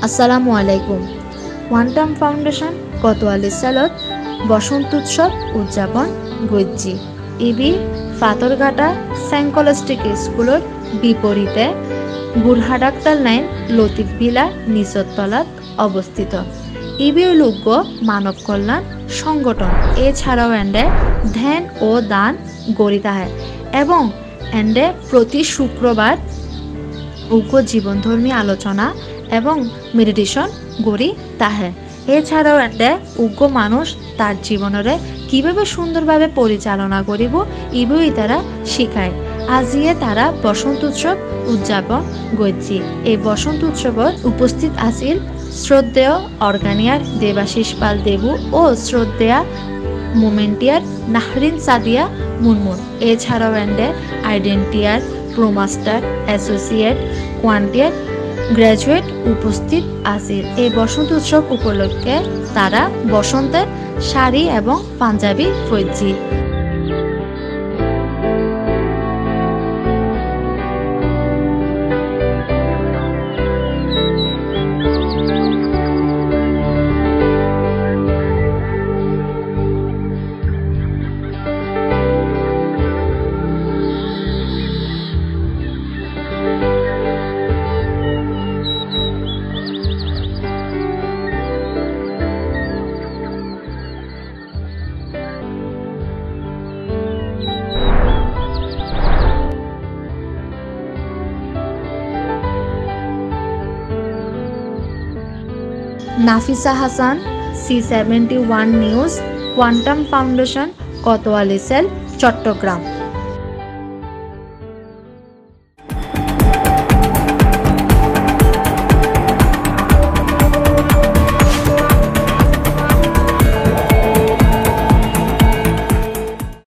আসসালামু আলাইকুম। Quantum foundation Kotwali সালত বসন্ত উৎসব উদযাপন গজ্জি ইবি ফাতরঘাটা স্যাঙ্কলস্টিক স্কুলের বিপরীতে বুরহাডাক্তাল লাইন লতিফ ভিলা নিচতলাত অবস্থিত। ইবি লোগ্য মানব কল্যাণ সংগঠন এছাড়াও এন্ডে ধ্যান ও দান গড়িতা হয় এবং এন্ডে প্রতি শুক্রবার উগ্র জীবনধর্মী আলোচনা এবং মেডিটেশন গড়ি তাহে। এছাড়াও এন্ডে উগ্র মানুষ তার জীবনরে কিভাবে সুন্দরভাবে পরিচালনা করিব ইবই তারা শিখায়। আজিয়ে তারা বসন্ত উৎসব উদযাপন করছি। এই বসন্ত উৎসবত উপস্থিত আছিল শ্রদ্ধেয় অর্গানিয়ার দেবাশিস পাল দেবু ও শ্রদ্ধেয়া মোমেন্টিয়ার নাহরিন সাদিয়া মুনমুন। এছাড়াও এন্ডে আইডেন্টিয়ার প্রোমাস্টার অ্যাসোসিয়েট কোয়ান্টিয়ার গ্র্যাজুয়েট উপস্থিত আছিল। এই বসন্ত উৎসব উপলক্ষে তারা বসন্তের শাড়ি এবং পাঞ্জাবি পরছি। Nafisa Hasan, C71 news, quantum foundation, Kotwali cell, Chittagong.